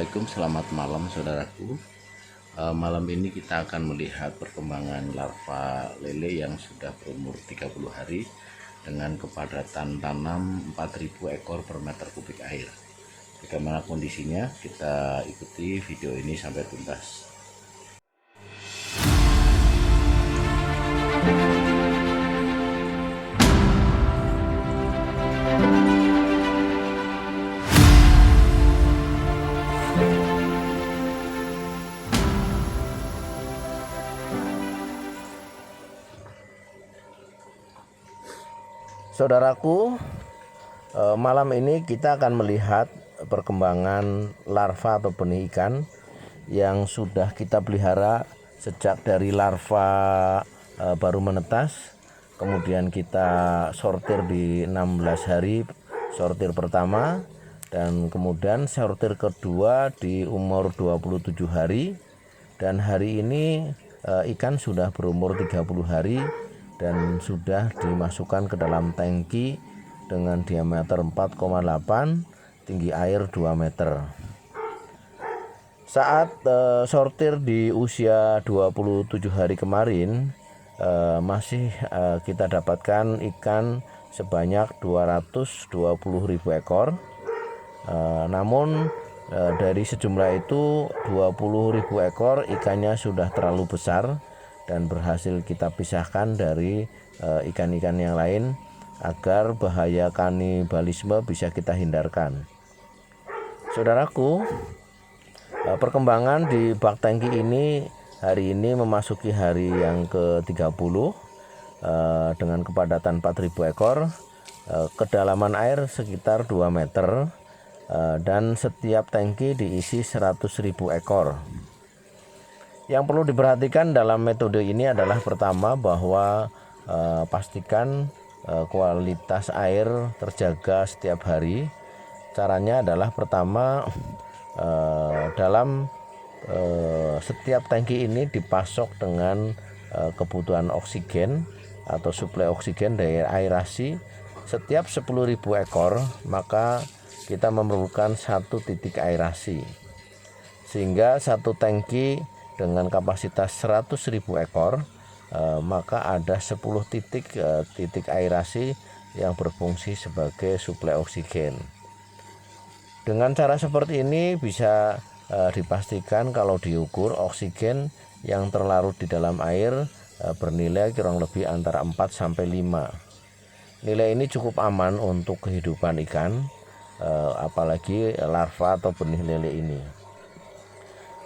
Assalamualaikum, selamat malam saudaraku. Malam ini kita akan melihat perkembangan larva lele yang sudah berumur 30 hari dengan kepadatan tanam 4.000 ekor per meter kubik air. Bagaimana kondisinya? Kita ikuti video ini sampai tuntas. Saudaraku, malam ini kita akan melihat perkembangan larva atau benih ikan yang sudah kita pelihara sejak dari larva baru menetas, kemudian kita sortir di 16 hari sortir pertama, dan kemudian sortir kedua di umur 27 hari, dan hari ini ikan sudah berumur 30 hari dan sudah dimasukkan ke dalam tangki dengan diameter 4,8, tinggi air 2 meter. Saat sortir di usia 27 hari kemarin, masih kita dapatkan ikan sebanyak 220.000 ekor. Namun dari sejumlah itu 20.000 ekor ikannya sudah terlalu besar dan berhasil kita pisahkan dari ikan-ikan yang lain agar bahaya kanibalisme bisa kita hindarkan. Saudaraku, perkembangan di bak tangki ini hari ini memasuki hari yang ke-30 dengan kepadatan 4.000 ekor, kedalaman air sekitar 2 meter, dan setiap tangki diisi 100.000 ekor. Yang perlu diperhatikan dalam metode ini adalah pertama bahwa pastikan kualitas air terjaga setiap hari. Caranya adalah pertama dalam setiap tangki ini dipasok dengan kebutuhan oksigen atau suplai oksigen dari aerasi. Setiap 10.000 ekor maka kita memerlukan 1 titik aerasi, sehingga satu tangki dengan kapasitas 100.000 ekor, maka ada 10 titik aerasi yang berfungsi sebagai suplai oksigen. Dengan cara seperti ini bisa dipastikan kalau diukur oksigen yang terlarut di dalam air bernilai kurang lebih antara 4 sampai 5. Nilai ini cukup aman untuk kehidupan ikan, apalagi larva atau benih lele ini.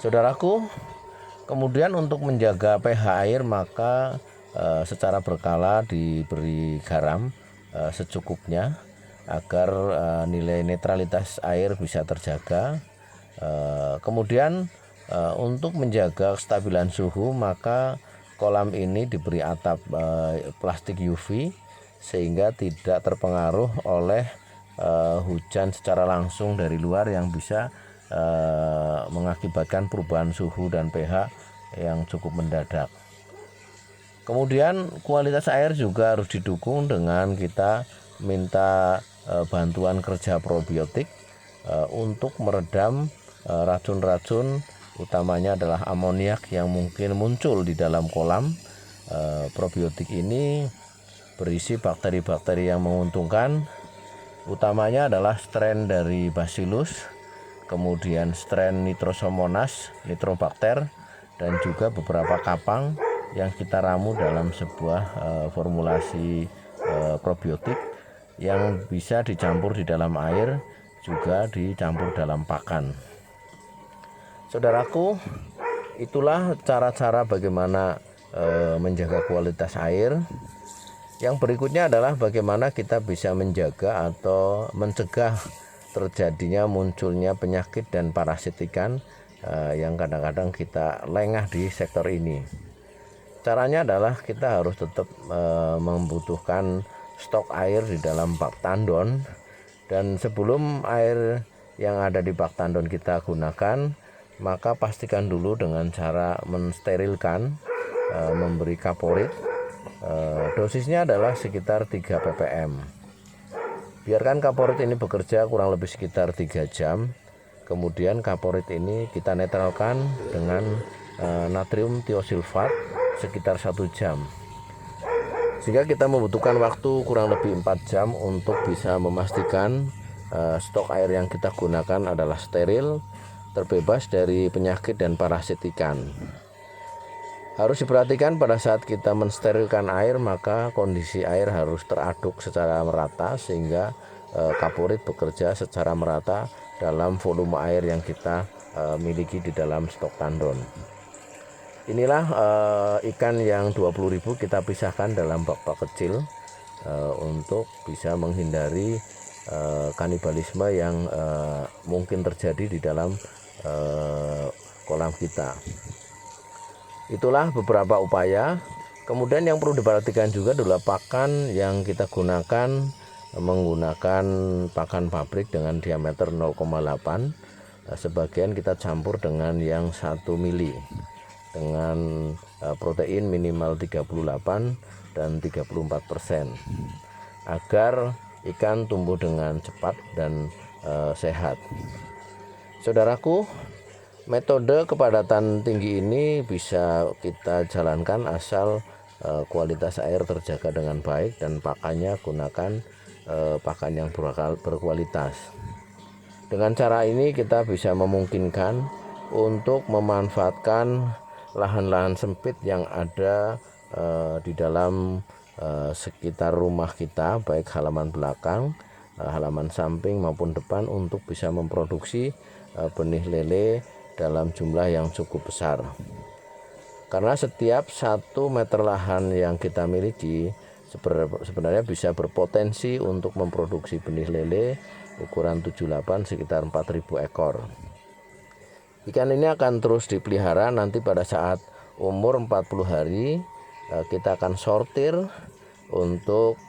Saudaraku, kemudian untuk menjaga pH air maka secara berkala diberi garam secukupnya agar nilai netralitas air bisa terjaga. Kemudian untuk menjaga kestabilan suhu maka kolam ini diberi atap plastik UV sehingga tidak terpengaruh oleh hujan secara langsung dari luar yang bisa mengakibatkan perubahan suhu dan pH yang cukup mendadak. Kemudian kualitas air juga harus didukung dengan kita minta bantuan kerja probiotik untuk meredam racun-racun, utamanya adalah amoniak yang mungkin muncul di dalam kolam. Probiotik ini berisi bakteri-bakteri yang menguntungkan, utamanya adalah strain dari Bacillus, kemudian strain Nitrosomonas, Nitrobacter, dan juga beberapa kapang yang kita ramu dalam sebuah formulasi probiotik yang bisa dicampur di dalam air, juga dicampur dalam pakan. Saudaraku, itulah cara-cara bagaimana menjaga kualitas air. Yang berikutnya adalah bagaimana kita bisa menjaga atau mencegah terjadinya munculnya penyakit dan parasit ikan yang kadang-kadang kita lengah di sektor ini. Caranya adalah kita harus tetap membutuhkan stok air di dalam bak tandon, dan sebelum air yang ada di bak tandon kita gunakan maka pastikan dulu dengan cara mensterilkan, memberi kaporit. Dosisnya adalah sekitar 3 ppm. Biarkan kaporit ini bekerja kurang lebih sekitar 3 jam. Kemudian kaporit ini kita netralkan dengan natrium tiosulfat sekitar 1 jam. Sehingga kita membutuhkan waktu kurang lebih 4 jam untuk bisa memastikan stok air yang kita gunakan adalah steril, terbebas dari penyakit dan parasit ikan. Harus diperhatikan pada saat kita mensterilkan air, maka kondisi air harus teraduk secara merata sehingga kaporit bekerja secara merata dalam volume air yang kita miliki di dalam stok tandon. Inilah ikan yang 20.000 kita pisahkan dalam bak-bak kecil untuk bisa menghindari kanibalisme yang mungkin terjadi di dalam kolam kita. Itulah beberapa upaya. Kemudian yang perlu diperhatikan juga adalah pakan yang kita gunakan, menggunakan pakan pabrik dengan diameter 0,8. Sebagian kita campur dengan yang 1 mili dengan protein minimal 38 dan 34% agar ikan tumbuh dengan cepat dan sehat. Saudaraku, metode kepadatan tinggi ini bisa kita jalankan asal kualitas air terjaga dengan baik dan pakannya gunakan pakan yang berkualitas. Dengan cara ini kita bisa memungkinkan untuk memanfaatkan lahan-lahan sempit yang ada di dalam sekitar rumah kita, baik halaman belakang, halaman samping maupun depan, untuk bisa memproduksi benih lele dalam jumlah yang cukup besar. Karena setiap 1 meter lahan yang kita miliki sebenarnya bisa berpotensi untuk memproduksi benih lele ukuran 78 sekitar 4.000 ekor. Ikan ini akan terus dipelihara. Nanti pada saat umur 40 hari kita akan sortir untuk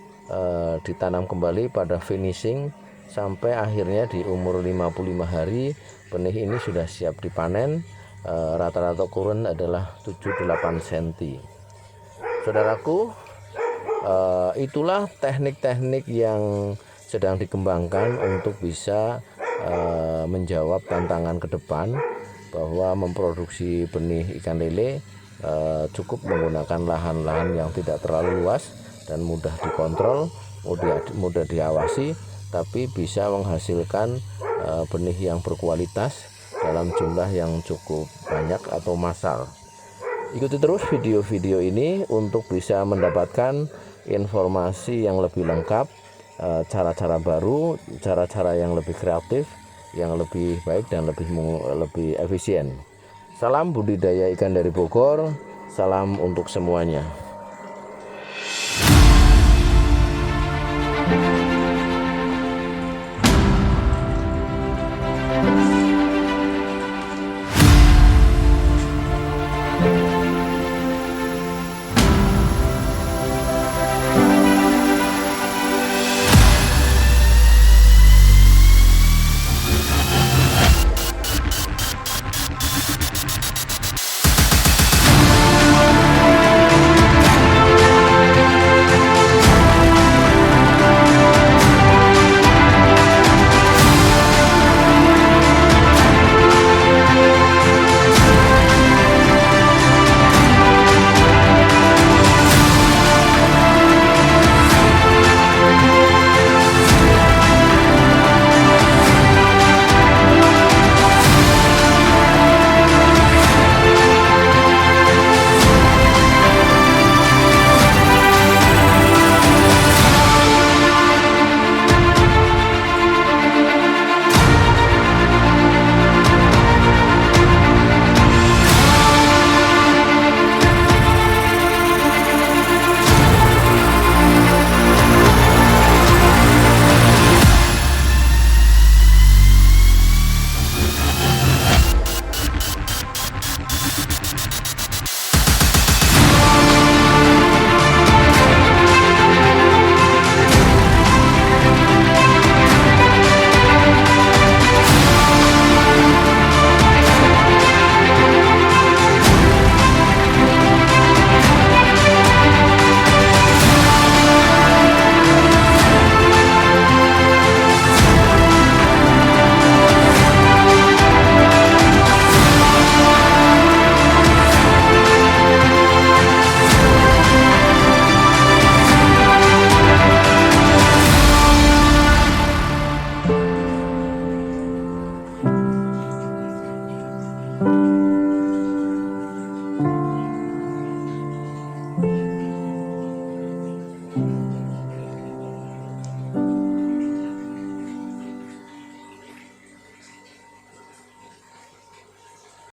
ditanam kembali pada finishing sampai akhirnya di umur 55 hari benih ini sudah siap dipanen. Rata-rata kurun adalah 7-8 cm. Saudaraku, itulah teknik-teknik yang sedang dikembangkan untuk bisa menjawab tantangan ke depan bahwa memproduksi benih ikan lele cukup menggunakan lahan-lahan yang tidak terlalu luas dan mudah dikontrol, mudah diawasi, tapi bisa menghasilkan benih yang berkualitas dalam jumlah yang cukup banyak atau massal. Ikuti terus video-video ini untuk bisa mendapatkan informasi yang lebih lengkap, cara-cara baru, cara-cara yang lebih kreatif, yang lebih baik dan lebih efisien. Salam budidaya ikan dari Bogor, salam untuk semuanya.